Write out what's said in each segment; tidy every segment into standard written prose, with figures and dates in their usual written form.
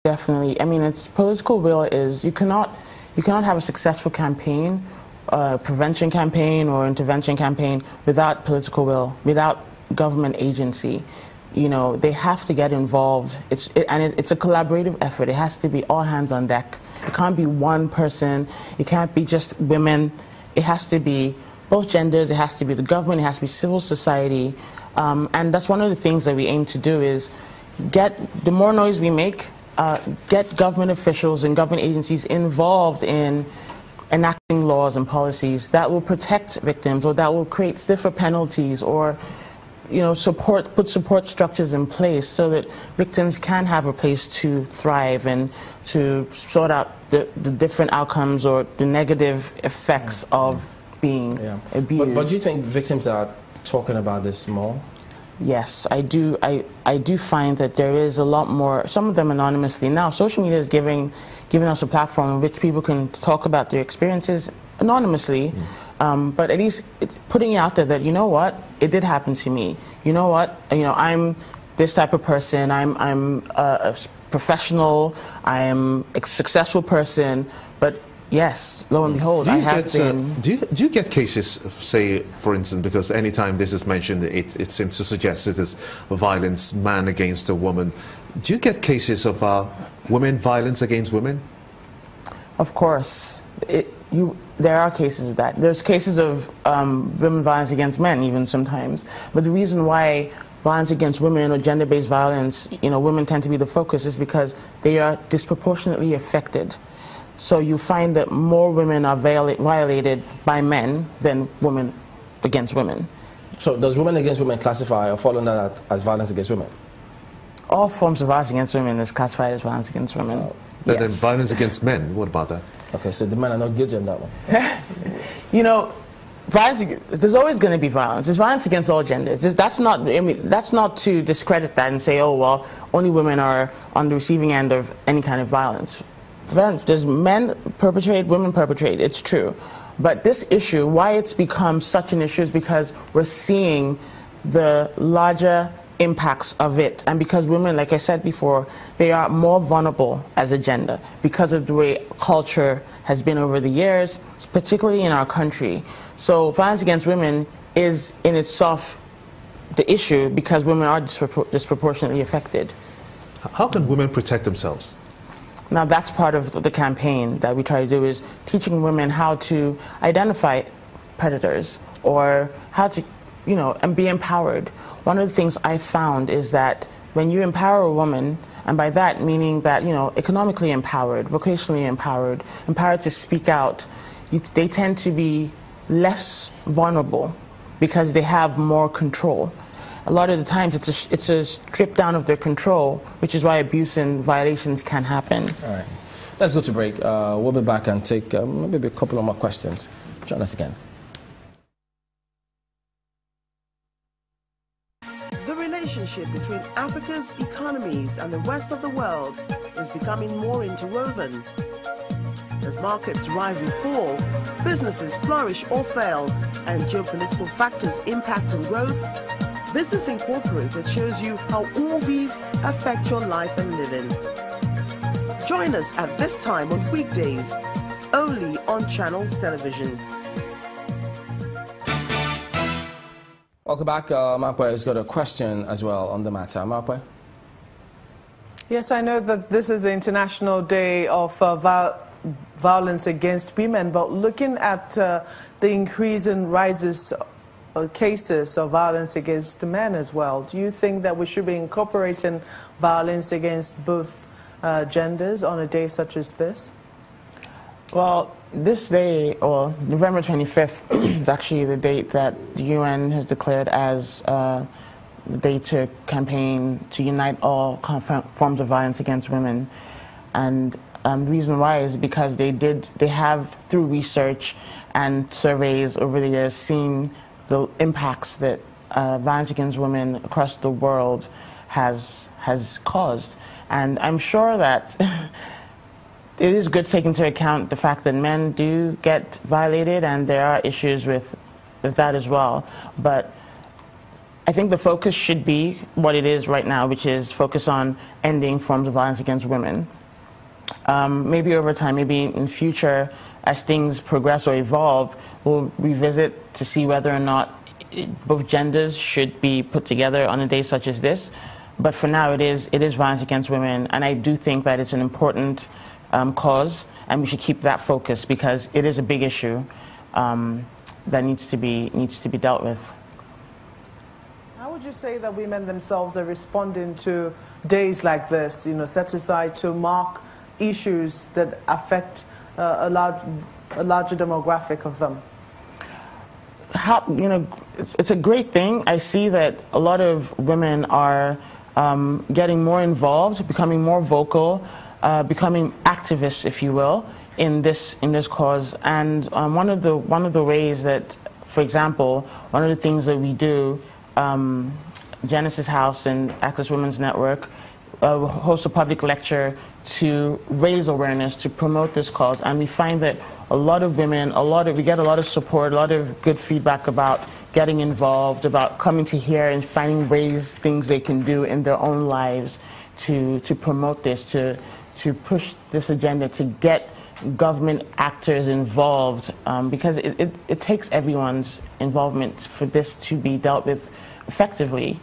Definitely. I mean, it's political will is you cannot have a successful campaign, prevention campaign or intervention campaign without political will, without government agency. You know, they have to get involved. It's a collaborative effort. It has to be all hands on deck. It can't be one person. It can't be just women. It has to be both genders. It has to be the government. It has to be civil society. And that's one of the things that we aim to do is the more noise we make, get government officials and government agencies involved in enacting laws and policies that will protect victims, or that will create stiffer penalties, or put support structures in place so that victims can have a place to thrive and to sort out the different outcomes or the negative effects of being abused. But do you think victims are talking about this more? Yes, I do. I do find that there is a lot more, some of them anonymously. Now, social media is giving us a platform in which people can talk about their experiences anonymously, but at least putting it out there that, you know what, it did happen to me. You know what, I'm this type of person, I'm a professional, I'm a successful person, but yes, lo and behold, I have been... Do you get cases, say, for instance, because anytime this is mentioned, it seems to suggest it is violence, man against a woman. Do you get cases of women violence against women? Of course. There are cases of that. There's cases of women violence against men, even sometimes. But the reason why violence against women or gender-based violence, women tend to be the focus is because they are disproportionately affected. So you find that more women are violated by men than women against women. So does women against women classify or fall under that as violence against women? All forms of violence against women is classified as violence against women. Yes. Then violence against men, what about that? Okay, so the men are not guilty on that one. There's always going to be violence. There's violence against all genders. That's not to discredit that and say, oh, well, only women are on the receiving end of any kind of violence. There's men perpetrate, women perpetrate, it's true. But this issue, why it's become such an issue is because we're seeing the larger impacts of it. And because women, like I said before, they are more vulnerable as a gender because of the way culture has been over the years, particularly in our country. So violence against women is in itself the issue because women are disproportionately affected. How can women protect themselves? Now that's part of the campaign that we try to do, is teaching women how to identify predators or how to, and be empowered. One of the things I found is that when you empower a woman, and by that meaning that, economically empowered, vocationally empowered, empowered to speak out, they tend to be less vulnerable because they have more control. A lot of the times it's a strip down of their control, which is why abuse and violations can happen. All right. Let's go to break. We'll be back and take maybe a couple of more questions. Join us again. The relationship between Africa's economies and the rest of the world is becoming more interwoven. As markets rise and fall, businesses flourish or fail, and geopolitical factors impact on growth, Business Incorporated shows you how all these affect your life and living. Join us at this time on weekdays, only on Channels Television. Welcome back. Mapwe has got a question as well on the matter. Mapwe? Yes, I know that this is the International Day of Violence Against Women, but looking at the increase in cases of violence against men as well, do you think that we should be incorporating violence against both genders on a day such as this? Well, this day, or November 25th, is actually the date that the UN has declared as the day to campaign to unite all forms of violence against women. And the reason why is because they have, through research and surveys over the years, seen the impacts that violence against women across the world has caused. And I'm sure that it is good to take into account the fact that men do get violated, and there are issues with that as well. But I think the focus should be what it is right now, which is focus on ending forms of violence against women. Maybe over time, maybe in future, as things progress or evolve, we'll revisit to see whether or not both genders should be put together on a day such as this. But for now, it is violence against women, and I do think that it's an important cause, and we should keep that focus because it is a big issue that needs to be dealt with. How would you say that women themselves are responding to days like this, set aside to mark issues that affect a larger demographic of them? It's a great thing. I see that a lot of women are getting more involved, becoming more vocal, becoming activists, if you will, in this cause. And one of the ways that, for example, one of the things that we do, Genesis House and Access Women's Network host a public lecture to raise awareness, to promote this cause, and we find that a lot of women, we get a lot of support, a lot of good feedback about getting involved, about coming to here and finding things they can do in their own lives to promote this, to push this agenda, to get government actors involved, because it takes everyone's involvement for this to be dealt with effectively.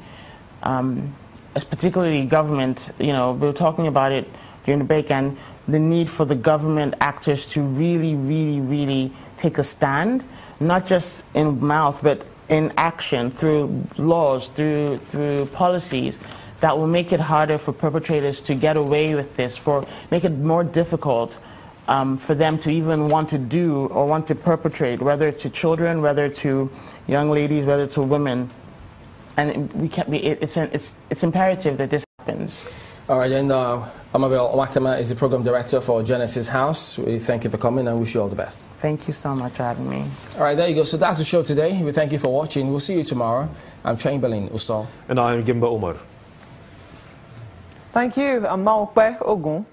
As particularly government, we were talking about it during the break, and the need for the government actors to really take a stand, not just in mouth, but in action, through laws, through policies that will make it harder for perpetrators to get away with this, make it more difficult for them to even want to do or want to perpetrate, whether to children, whether to young ladies, whether to women. And it's imperative that this happens. All right, then Amabel Wakama is the program director for Genesis House. We thank you for coming and wish you all the best. Thank you so much for having me. All right, there you go. So that's the show today. We thank you for watching. We'll see you tomorrow. I'm Chamberlain Usol. And I'm Gimba Umar. Thank you. I'm Maokbe Ogun.